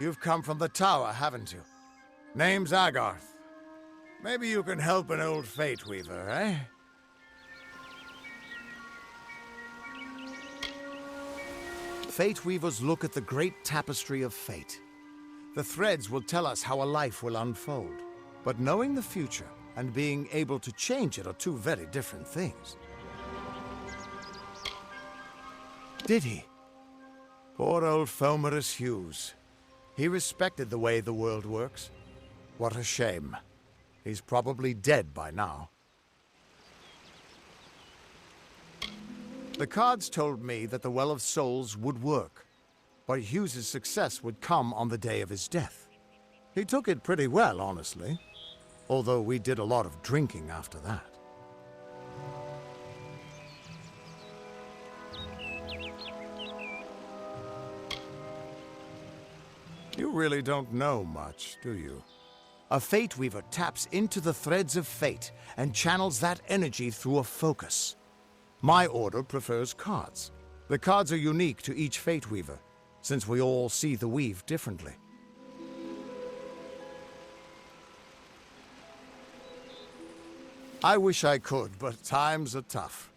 You've come from the tower, haven't you? Name's Agarth. Maybe you can help an old Fate Weaver, eh? Fate Weavers look at the great tapestry of fate. The threads will tell us how a life will unfold. But knowing the future and being able to change it are two very different things. Did he? Poor old Fomerus Hughes. He respected the way the world works. What a shame. He's probably dead by now. The cards told me that the Well of Souls would work, but Hughes's success would come on the day of his death. He took it pretty well, honestly, although we did a lot of drinking after that. You really don't know much, do you? A Fate Weaver taps into the threads of fate and channels that energy through a focus. My order prefers cards. The cards are unique to each Fate Weaver, since we all see the weave differently. I wish I could, but times are tough.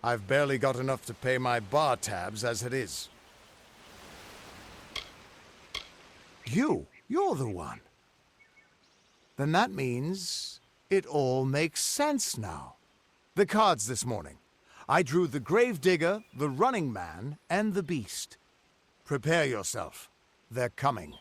I've barely got enough to pay my bar tabs as it is. You're the one. Then that means it all makes sense now. The cards this morning. I drew the Gravedigger, the Running Man, and the Beast. Prepare yourself. They're coming.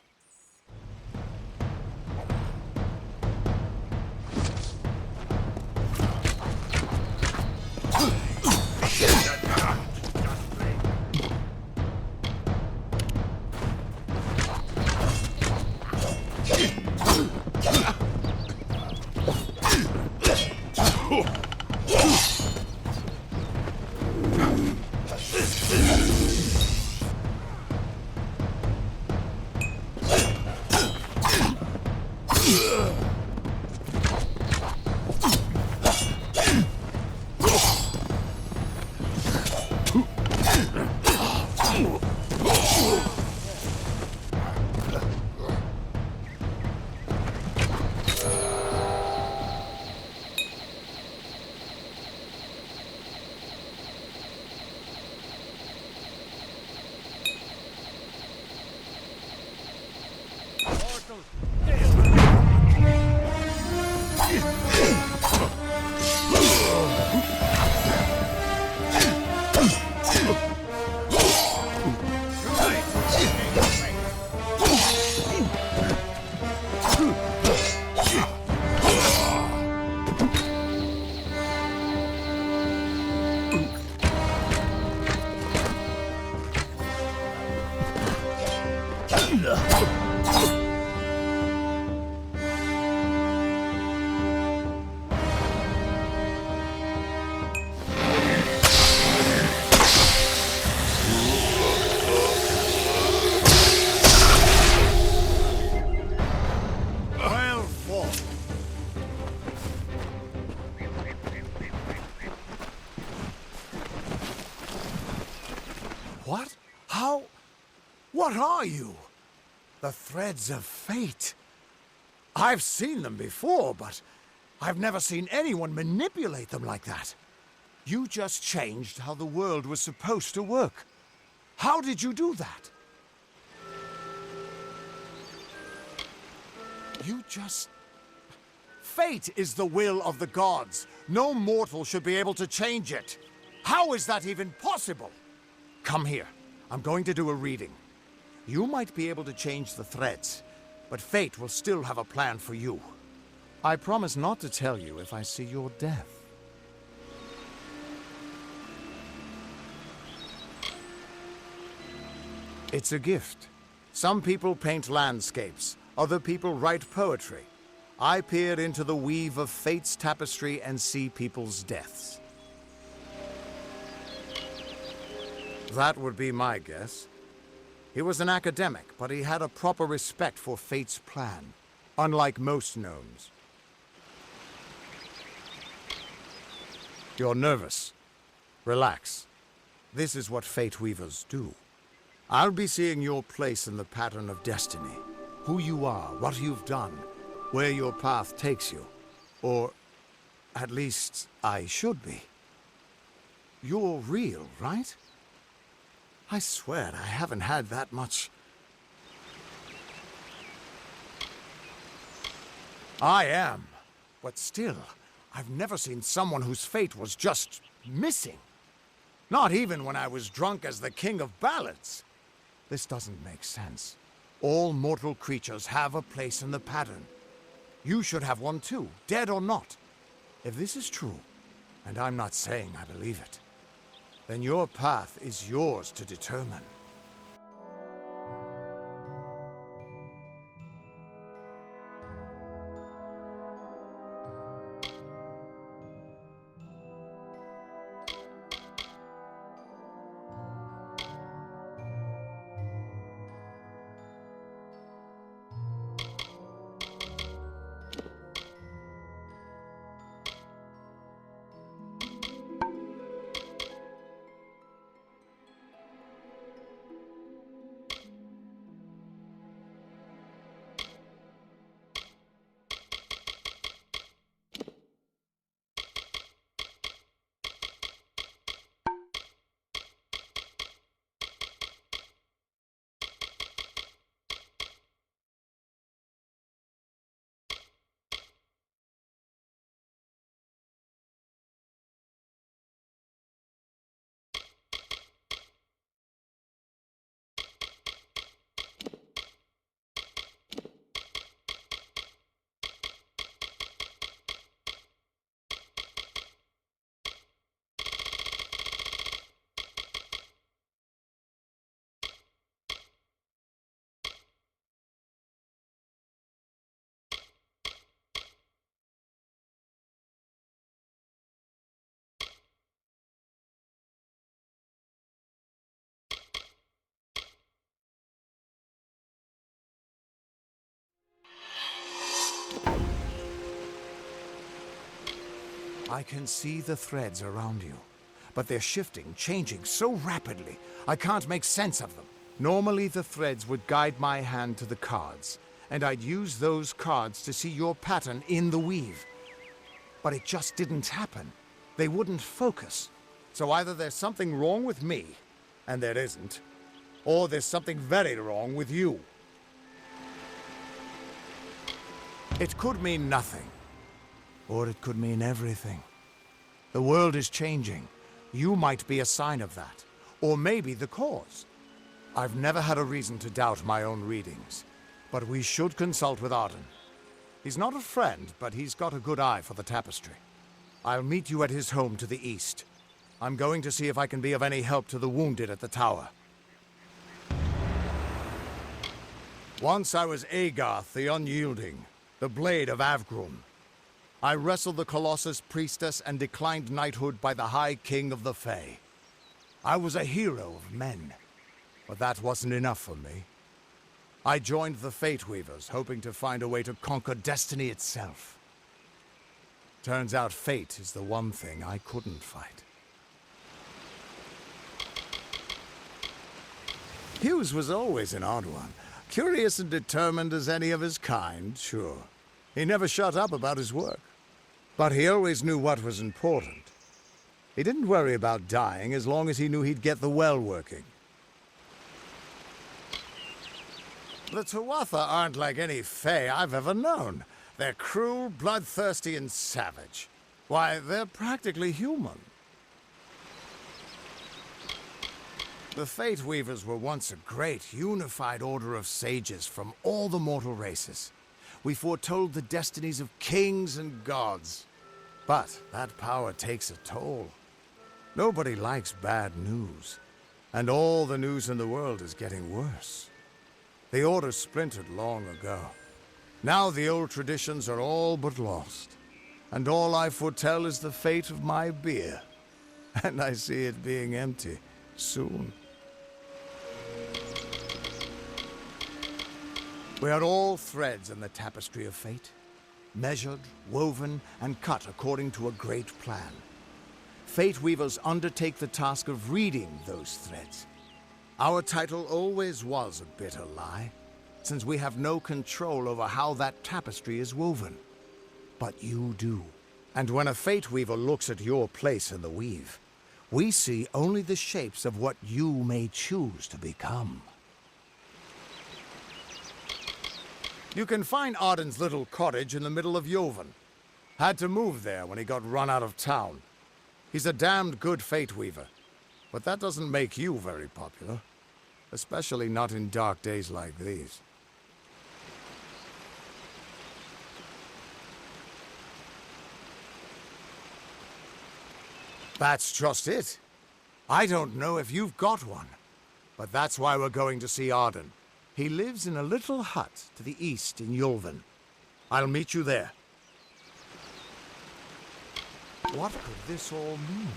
What? How? What are you? The threads of fate. I've seen them before, but I've never seen anyone manipulate them like that. You just changed how the world was supposed to work. How did you do that? You just... Fate is the will of the gods. No mortal should be able to change it. How is that even possible? Come here. I'm going to do a reading. You might be able to change the threads, but fate will still have a plan for you. I promise not to tell you if I see your death. It's a gift. Some people paint landscapes, other people write poetry. I peer into the weave of fate's tapestry and see people's deaths. That would be my guess. He was an academic, but he had a proper respect for fate's plan, unlike most gnomes. You're nervous. Relax. This is what Fate Weavers do. I'll be seeing your place in the pattern of destiny. Who you are, what you've done, where your path takes you. Or, at least, I should be. You're real, right? I swear I haven't had that much. I am. But still, I've never seen someone whose fate was just missing. Not even when I was drunk as the king of ballads. This doesn't make sense. All mortal creatures have a place in the pattern. You should have one too, dead or not. If this is true, and I'm not saying I believe it, then your path is yours to determine. I can see the threads around you, but they're shifting, changing so rapidly, I can't make sense of them. Normally the threads would guide my hand to the cards, and I'd use those cards to see your pattern in the weave. But it just didn't happen. They wouldn't focus. So either there's something wrong with me, and there isn't, or there's something very wrong with you. It could mean nothing. Or it could mean everything. The world is changing. You might be a sign of that. Or maybe the cause. I've never had a reason to doubt my own readings. But we should consult with Arden. He's not a friend, but he's got a good eye for the tapestry. I'll meet you at his home to the east. I'm going to see if I can be of any help to the wounded at the tower. Once I was Agarth the Unyielding, the Blade of Avgrun. I wrestled the Colossus priestess and declined knighthood by the High King of the Fae. I was a hero of men, but that wasn't enough for me. I joined the Fate Weavers, hoping to find a way to conquer destiny itself. Turns out fate is the one thing I couldn't fight. Hughes was always an odd one. Curious and determined as any of his kind, sure. He never shut up about his work. But he always knew what was important. He didn't worry about dying as long as he knew he'd get the well working. The Tuatha aren't like any Fae I've ever known. They're cruel, bloodthirsty, and savage. Why, they're practically human. The Fate Weavers were once a great, unified order of sages from all the mortal races. We foretold the destinies of kings and gods. But that power takes a toll. Nobody likes bad news. And all the news in the world is getting worse. The Order splintered long ago. Now the old traditions are all but lost. And all I foretell is the fate of my beer. And I see it being empty soon. We are all threads in the tapestry of fate, measured, woven, and cut according to a great plan. Fate Weavers undertake the task of reading those threads. Our title always was a bitter lie, since we have no control over how that tapestry is woven. But you do. And when a Fate Weaver looks at your place in the weave, we see only the shapes of what you may choose to become. You can find Arden's little cottage in the middle of Yovan. Had to move there when he got run out of town. He's a damned good Fate Weaver, but that doesn't make you very popular. Especially not in dark days like these. That's just it. I don't know if you've got one, but that's why we're going to see Arden. He lives in a little hut to the east in Yulven. I'll meet you there. What could this all mean?